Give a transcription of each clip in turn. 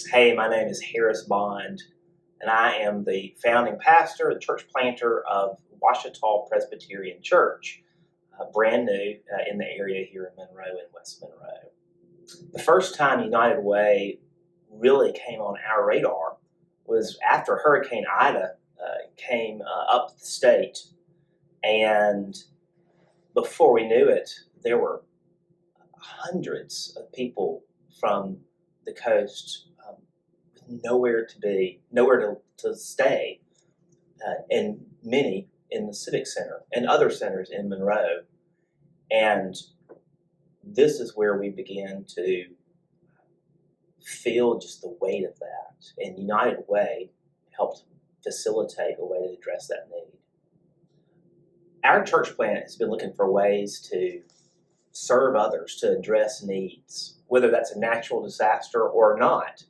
Hey, my name is Harris Bond, and I am the founding pastor and church planter of Ouachita Presbyterian Church, brand new in the area here in Monroe and West Monroe. The first time United Way really came on our radar was after Hurricane Ida came up the state, and before we knew it, there were hundreds of people from the coast with nowhere to be, nowhere to stay, and many in the Civic Center and other centers in Monroe. And this is where we began to feel just the weight of that. And United Way helped facilitate a way to address that need. Our church plant has been looking for ways to serve others, to address needs, whether that's a natural disaster or not.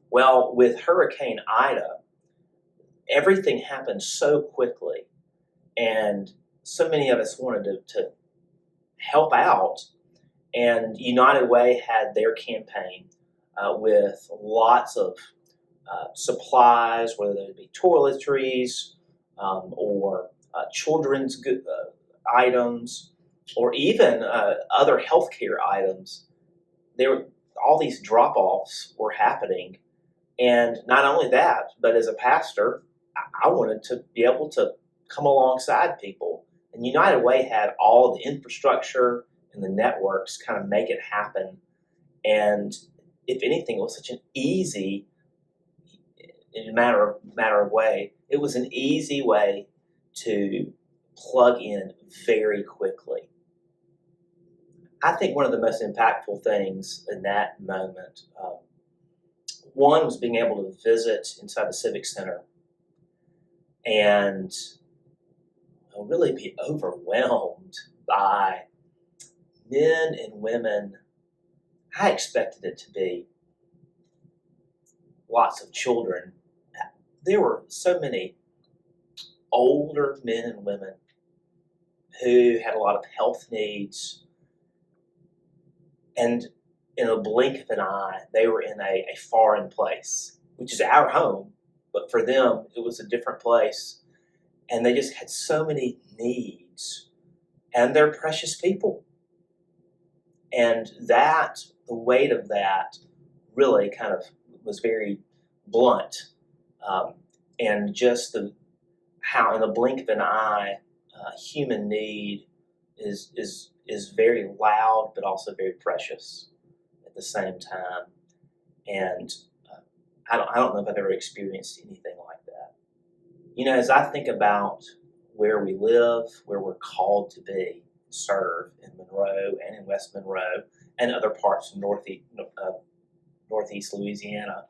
Well, with Hurricane Ida, everything happened so quickly, and so many of us wanted to help out. And United Way had their campaign with lots of supplies, whether they be toiletries or children's good, items, or even other healthcare items. All these drop-offs were happening. And not only that, but as a pastor, I wanted to be able to come alongside people. And United Way had all the infrastructure and the networks kind of make it happen. And if anything, it was such an easy, in a matter of way, it was an easy way to plug in very quickly. I think one of the most impactful things in that moment, one was being able to visit inside the Civic Center and really be overwhelmed by men and women. I expected it to be lots of children. There were so many older men and women who had a lot of health needs, and in a blink of an eye, they were in a foreign place, which is our home, but for them, it was a different place. And they just had so many needs, and they're precious people. And that, the weight of that really kind of was very blunt. And just how in the blink of an eye, human need is very loud, but also very precious at the same time. And I don't know if I've ever experienced anything like that. You know, as I think about where we live, where we're called to be, serve in Monroe and in West Monroe and other parts of Northeast Louisiana,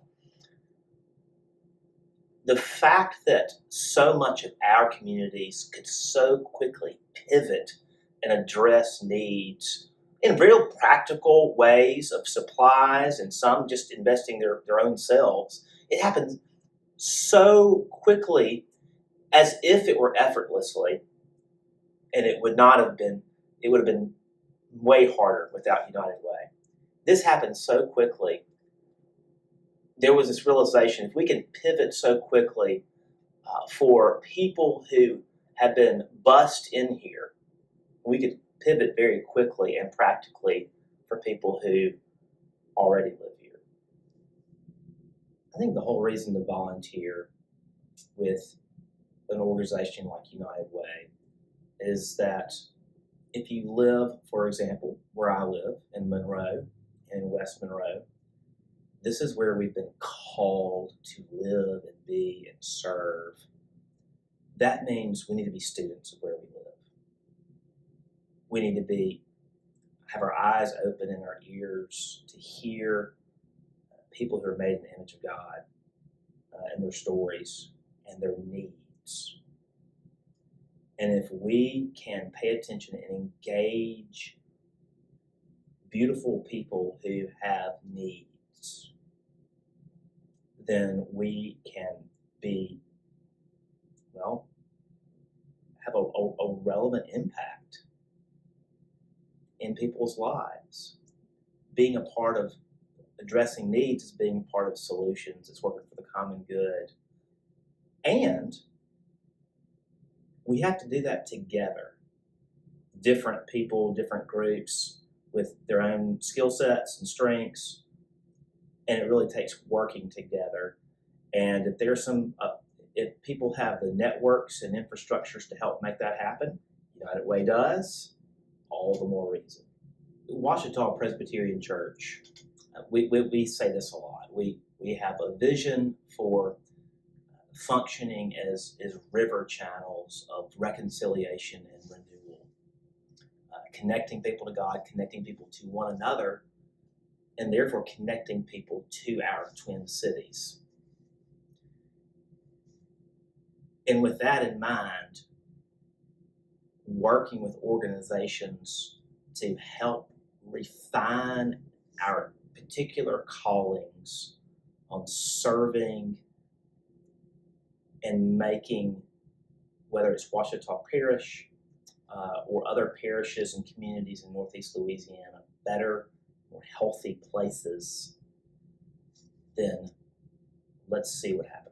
the fact that so much of our communities could so quickly pivot and address needs in real practical ways of supplies, and some just investing their own selves. It happened so quickly, as if it were effortlessly, and it would have been way harder without United Way. This happened so quickly. There was this realization, if we can pivot so quickly for people who have been bussed in here, we could pivot very quickly and practically for people who already live here. I think the whole reason to volunteer with an organization like United Way is that if you live, for example, where I live in Monroe and in West Monroe, this is where we've been called to live and be and serve. That means we need to be students of where we live. We need to have our eyes open and our ears to hear people who are made in the image of God and their stories and their needs. And if we can pay attention and engage beautiful people who have needs, then we can have a relevant impact in people's lives. Being a part of addressing needs as being part of solutions. It's working for the common good. And we have to do that together. Different people, different groups with their own skill sets and strengths. And it really takes working together. And if there's if people have the networks and infrastructures to help make that happen, United Way does, all the more reason. Ouachita Presbyterian Church, we say this a lot. We have a vision for functioning as river channels of reconciliation and renewal, connecting people to God, connecting people to one another, and therefore connecting people to our twin cities. And with that in mind, working with organizations to help refine our particular callings on serving and making, whether it's Ouachita Parish or other parishes and communities in Northeast Louisiana, better, more healthy places, then let's see what happens.